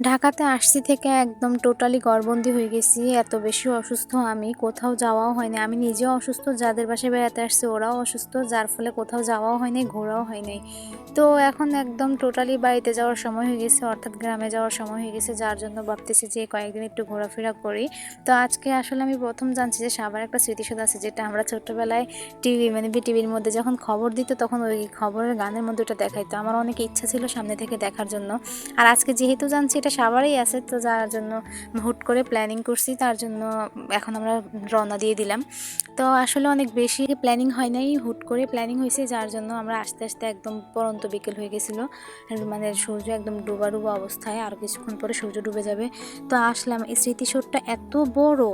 ঢাকাতে আসছি থেকে একদম টোটালি ঘরবন্দি হয়ে গেছি। এত বেশি অসুস্থ আমি, কোথাও যাওয়াও হয়নি। আমি নিজেও অসুস্থ, যাদের বাসায় বেড়াতে আসছে ওরাও অসুস্থ, যার ফলে কোথাও যাওয়াও হয়নি, ঘোরাও হয়নি। তো এখন একদম টোটালি বাড়িতে যাওয়ার সময় হয়ে গেছে, অর্থাৎ গ্রামে যাওয়ার সময় হয়ে গেছে, যার জন্য ভাবতেছি যে কয়েকদিন একটু ঘোরাফেরা করি। তো আজকে আসলে আমি প্রথম জানছি যে সাভার একটা স্মৃতিসৌধ আছে, যেটা আমরা ছোট্টবেলায় টিভি মানে বিটিভির মধ্যে যখন খবর দিত তখন ওই খবরের গানের মধ্যে ওটা দেখাইতো। আমার অনেক ইচ্ছা ছিল সামনে থেকে দেখার জন্য। আর আজকে যেহেতু জানছি এটা সাভারেই আছে, তো যার জন্য হুট করে প্ল্যানিং করছি, তার জন্য এখন আমরা রওনা দিয়ে দিলাম। তো আসলে অনেক বেশি প্ল্যানিং হয় নাই, হুট করে প্ল্যানিং হয়েছে, যার জন্য আমরা আস্তে আস্তে একদম পরন্ত বিকেল হয়ে গেছিলো। মানে সূর্য একদম ডুবা ডুবা অবস্থায়, আর কিছুক্ষণ পরে সূর্য ডুবে যাবে। তো আসলাম। এই স্মৃতিসৌধটা এত বড়,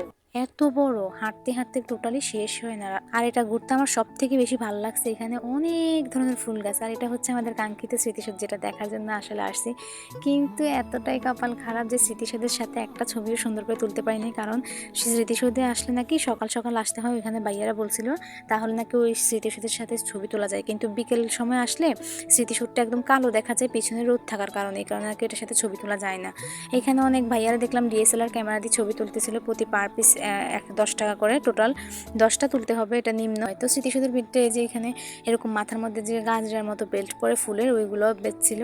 এত বড়, হাঁটতে হাঁটতে টোটালি শেষ হয় না। আর এটা ঘুরতে আমার সব থেকে বেশি ভালো লাগছে, এখানে অনেক ধরনের ফুল গাছ। আর এটা হচ্ছে আমাদের কাঙ্ক্ষিত স্মৃতিসৌধ, যেটা দেখার জন্য আসলে আসছি। কিন্তু এতটাই কপাল খারাপ যে স্মৃতিসৌধের সাথে একটা ছবিও সুন্দর করে তুলতে পারিনি, কারণ স্মৃতিসৌধে আসলে নাকি সকাল সকাল আসতে হয়, ওইখানে ভাইয়ারা বলছিল, তাহলে নাকি ওই স্মৃতিসৌধের সাথে ছবি তোলা যায়। কিন্তু বিকেল সময় আসলে স্মৃতিসৌধটা একদম কালো দেখা যায়, পিছনে রোদ থাকার কারণে, এই কারণে নাকি এটার সাথে ছবি তোলা যায় না। এখানে অনেক ভাইয়ারা দেখলাম ডিএসএলআর ক্যামেরা দিয়ে ছবি তুলতেছিল, প্রতি পার পিস 10 টাকা করে, টোটাল 10টা তুলতে হবে, এটা নিম্ন। তো স্মৃতিসৌধের ভিতরে যে এখানে এরকম মাথার মধ্যে যে গাজরার মতো বেল্ট পরে ফুলের, ওইগুলো বেচছিল।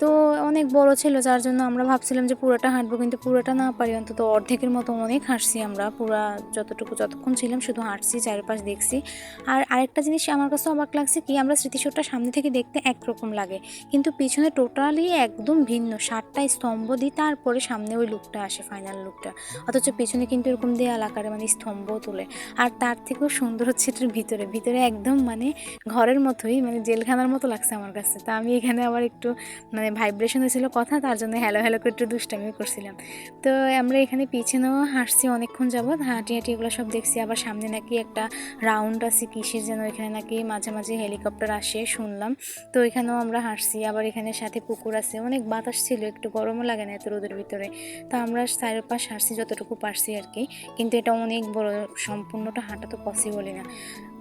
তো অনেক বড় ছিল, যার জন্য আমরা ভাবছিলাম যে পুরোটা হাঁটবো, কিন্তু পুরোটা না পারি, অন্তত অর্ধেকের মতো অনেক হাঁটছি আমরা। যতক্ষণ ছিলাম শুধু হাঁটছি, চারপাশ দেখছি। আর আরেকটা জিনিস আমার কাছে অবাক লাগছে কি, আমরা স্মৃতিসৌধটা সামনে থেকে দেখতে একরকম লাগে, কিন্তু পিছনে টোটালি একদম ভিন্ন, 7টা স্তম্ভ দিয়ে তারপরে সামনে ওই লুকটা আসে, ফাইনাল লুকটা। অথচ পিছনে কিন্তু এরকম দেয়াল আকারে মানে স্তম্ভ তোলে। আর তার থেকেও সুন্দর হচ্ছে এটার ভিতরে, ভিতরে একদম মানে ঘরের মতোই, মানে জেলখানার মতো লাগছে আমার কাছে। তা আমি এখানে আবার একটু মানে ভাইব্রেশন হয়েছিল কথা, তার জন্য হ্যালো হ্যালো করে একটু দুষ্টামি করছিলাম। তো আমরা এখানে পিছনেও হাঁটছি অনেকক্ষণ যাবৎ, হাঁটি হাঁটি এগুলো সব দেখছি। আবার সামনে নাকি একটা রাউন্ড আছে কিসের যেন, এখানে নাকি মাঝে মাঝে হেলিকপ্টার আসে শুনলাম। তো এখানেও আমরা হাঁটছি। আবার এখানে সাথে পুকুর আছে, অনেক বাতাস ছিল, একটু গরমও লাগে না এত রোদের ভিতরে। তো আমরা চারপাশ হাঁটছি যতটুকু পারছি আর কি, কিন্তু এটা অনেক বড়, সম্পূর্ণটা হাঁটা তো পসিবলই না।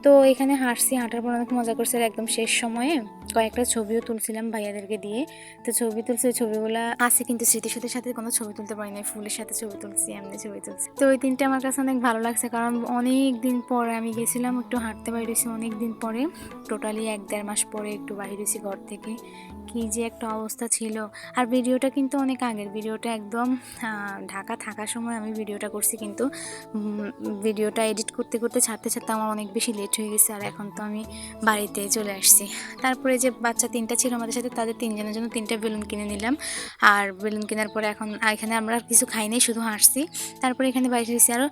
তো এখানে হাঁটছি, হাঁটার পর অনেক মজা করছে। একদম শেষ সময়ে কয়েকটা ছবিও তুলছিলাম ভাইয়াদেরকে দিয়ে। তো ছবি তুলছি, ওই ছবিগুলো আছে, কিন্তু স্মৃতিসৌধের সাথে কোনো ছবি তুলতে পারি না, ফুলের সাথে ছবি তুলছি, এমনি ছবি তুলছি। তো ওই দিনটা আমার কাছে অনেক ভালো লাগছে, কারণ অনেক দিন পরে আমি গেছিলাম, একটু হাঁটতে বাইরেছি অনেক দিন পরে, টোটালি 1-1.5 মাস পরে একটু বাইরেছি ঘর থেকে। কি যে একটা অবস্থা ছিল। আর ভিডিওটা কিন্তু অনেক আগের, ভিডিওটা একদম ঢাকা থাকার সময় আমি ভিডিওটা করছি, কিন্তু ভিডিওটা এডিট করতে করতে ছাড়তে ছাড়তে আমার অনেক বেশি লেট হয়ে গেছে। আর এখন তো আমি বাড়িতে চলে আসছি। তারপরে যে বাচ্চা 3টা ছিল আমাদের সাথে, তাদের 3জনের জন্য 3টা বেলুন কিনে নিলাম। আর বেলুন কেনার পরে এখন এখানে আমরা কিছু খাই নাই, শুধু হাঁটছি। তারপরে এখানে বাইরে এসেছি। আরও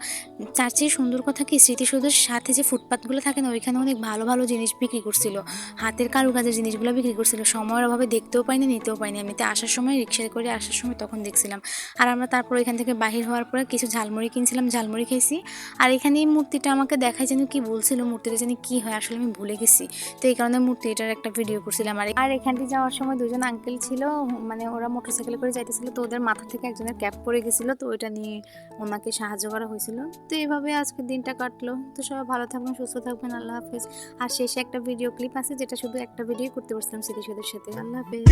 তার চেয়ে সুন্দর কথা কি, স্মৃতিসৌধের সাথে যে ফুটপাতগুলো থাকে না, ওইখানে অনেক ভালো ভালো জিনিস বিক্রি করছিল, হাতের কারুকাজের জিনিসগুলো বিক্রি করছিল। সময়ের অভাবে দেখতেও পাইনি, নিতেও পাইনি। এমনিতে আসার সময় রিক্সা করে আসার সময় তখন দেখছিলাম। আর আমরা তারপর এখান থেকে বাহির হওয়ার পরে কিছু ঝালমুড়ি কিনছিলাম, ঝালমুড়ি খেয়েছি। আর এখানে এই মূর্তিটা আমাকে দেখায় যেন কি বলছিল, মূর্তিটা যেন কি হয় আসলে আমি ভুলে গেছি। তো এই কারণে মূর্তিটার একটা ভিডিও করছিলাম। আর এখানটি যাওয়ার সময় 2জন আঙ্কেল ছিল, মানে ওরা মোটরসাইকেলে করে যাইতেছিল, তো ওদের মাথা থেকে একজনের ক্যাপ পড়ে গেছিলো, তো ওইটা নিয়ে ওনাকে সাহায্য করা হয়েছিল। তো এইভাবে আজকের দিনটা কাটলো। তো সবাই ভালো থাকবেন, সুস্থ থাকবেন, আল্লাহ হাফেজ। আর শেষে একটা ভিডিও ক্লিপ আছে, যেটা শুধু একটা ভিডিও করতে পারছিলাম স্মৃতিসৌধের সাথে। আল্লাহ হাফেজ।